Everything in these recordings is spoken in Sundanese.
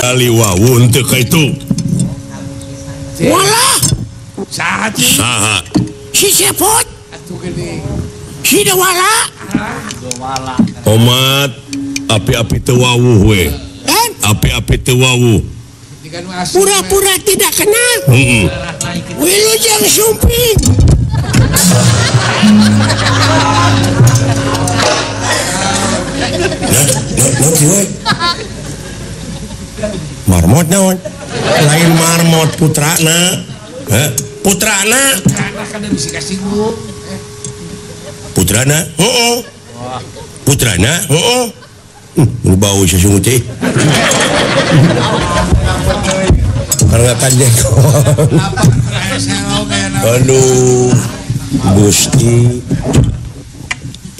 kali wawun teu ka itu walah saha si Cepot si Dewala omat api-api teu wawuh we api-api teu wawuh pura-pura tidak kenal Wilujeng Sumping marmot naon lain marmot putrana putrana putrana heeh putrana heeh bau sesungguh teh karena kanjeng aduh Gusti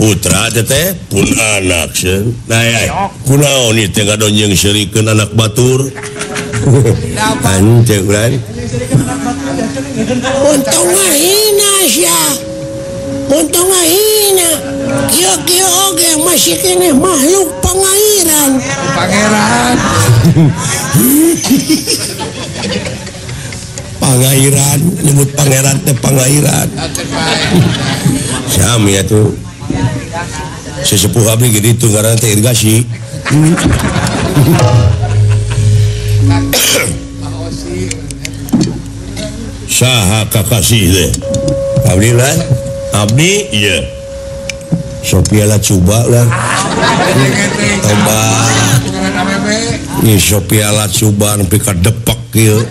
putra teh pun anak sen nah ya kunaon ieu teh ngadonjeng serikeun anak batur anjing kan untung ngahina sia untung ngahina kieu oge masih kene makhluk pangairan pangairan nyebut pangeran teh pangairan sami atuh sesepuh abdi gitu ngaran teh irgasi saha kakasih teh abdi lah abdi iya Sophia Lacuba lah tobat ini Sophia Lacuba nepi ka depek kieu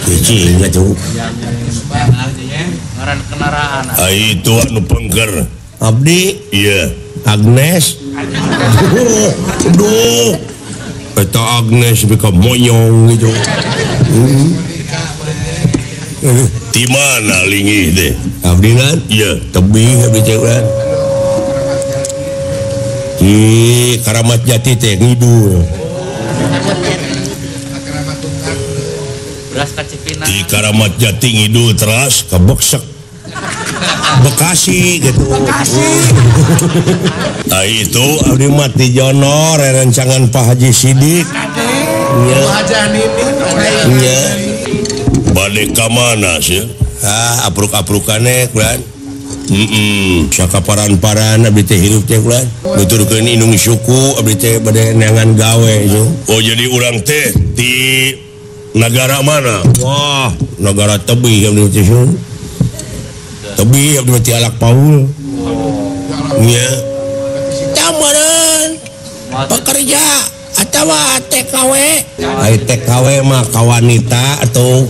cicing atuh ngaran kendaraan itu anu pengker abdi iya Agnes duh eta Agnes bika moyong gitu di mana linggih deh abdi kan iya tebing abdi cewek di Karamat Jati teh ngidul beras kacipina di Karamat Jati ngidul teras ke Beksek Bekasi gitu nah itu abdi mati jono rencangan Pak Haji Sidik iya iya balik ke mana sih apruk-aprukane kulan sakaparan-paran abdi teh hirup teh kulan nuturkeun indung suku abdi teh bade neangan gawe itu oh jadi urang teh di negara mana wah negara Tebih abdi teh Tebih abdi mati Alak Paul iya tamaran pekerja atau TKW ai TKW mah ka wanita atau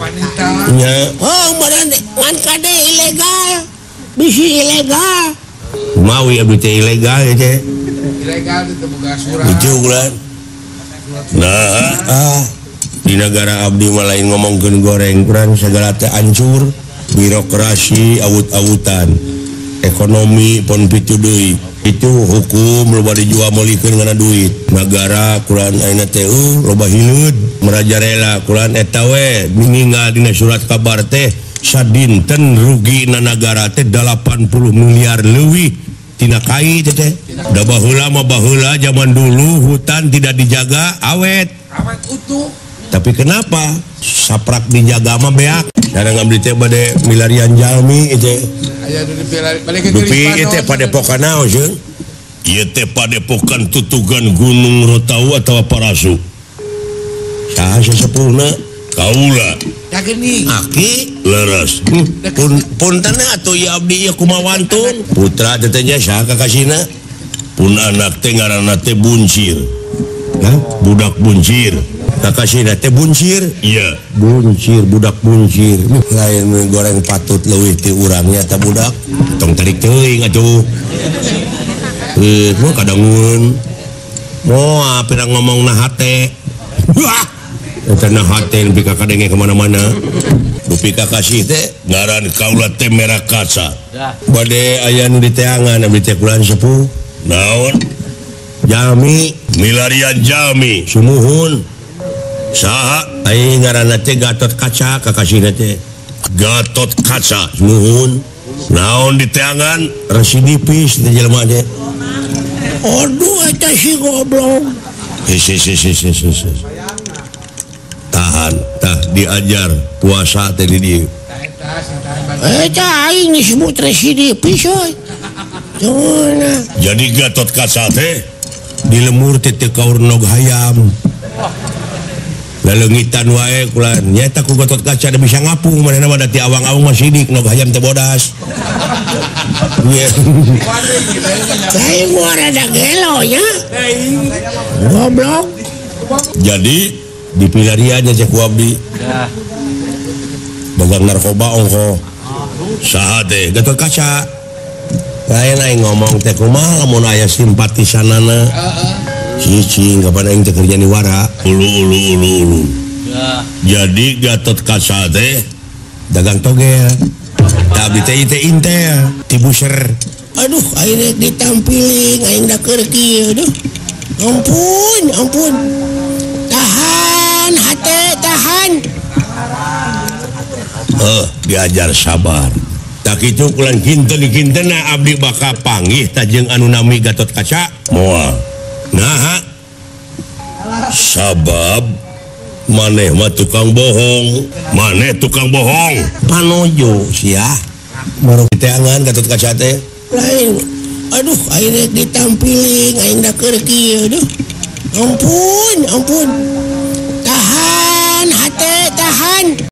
nya oh badan ngan kade ilegal bisi ilegal mawi abdi teh ilegal ya teh ilegal itu buka surat itu bulan nah di negara abdi mah lain ngomongkeun goreng kurang segala teh hancur birokrasi awut-awutan ekonomi pon pitu deui itu hukum loba dijual meulikeun ngana duit negara kurang ayeuna teh loba hileud merajalela kurang eta we ninggal dina surat kabar teh sadinten rugina negara teh 80 miliar leuwih tina kai teh da baheula mah baheula zaman dulu hutan tidak dijaga awet utuh tapi kenapa saprak dijaga mah beak kadang abdi teh bade milarian jalmi teh aya dupi teh padepokan naon sieun ieu teh padepokan tutugan Gunung Rotau atau Parasu saha sesepuhna kaula ya geuning aki leres puntenna atuh ya abdi ieu kumawantun putra teh nya saha kakasina pun anak teh ngaranna teh Buncir hah budak Buncir kakasina teh Buncir iya buncir budak buncir lain goreng patut leuwih ti urangnya teh budak tong tarik teuing atuh mau kadangun mau apa ngomong nah hate wah eta nah hate nepi ka kadenge kemana-mana dupi kakasih teh ngaran kaula teh Merah Kaca bade aya nu diteangan abdi teh kulan sepuh naon Jami milarian Jami sumuhun saha aing ngaranna teh Gatot Kaca kakasihna teh Gatot Kaca sumuhun naon diteangan residipis teh jelema teh Aduh, eta si goblok. tahan tah diajar puasa teh di dieu Eta aing disebut residipis oi. Cuna. jadi Gatot Kaca teh di lemur teh teu kaur nog hayam laleungitan wae kulan nyaeta ku Gatot Kaca da bisa ngapung manehna mah da ti awang-awang mah sidik nog hayam teh bodas. Aing gua rada gelo ya. Goblok. Jadi di pilariannya cek ku abdi dagang narkoba ongko saha teh Gatot Kaca lain aing ngomong teh kumaha lamun aya simpatisanana cicing kapan aing teh kerja di wara ulu jadi Gatot Kaca teh dagang togel tapi teh teh intel tibuser Aduh, aing ditampiling, aing da keur kieu duh. Ampun. Tahan, hate, tahan. diajar sabar tak itu kulan kinten-kintena abdi baka panggih tajeng anu nami Gatot Kaca moal nah sabab maneh mah tukang bohong panojo sia baru diteangan Gatot Kaca teh Lain. Aduh, aing ditampiling, aing da keur kieu duh. Ampun. Tahan, hate, tahan.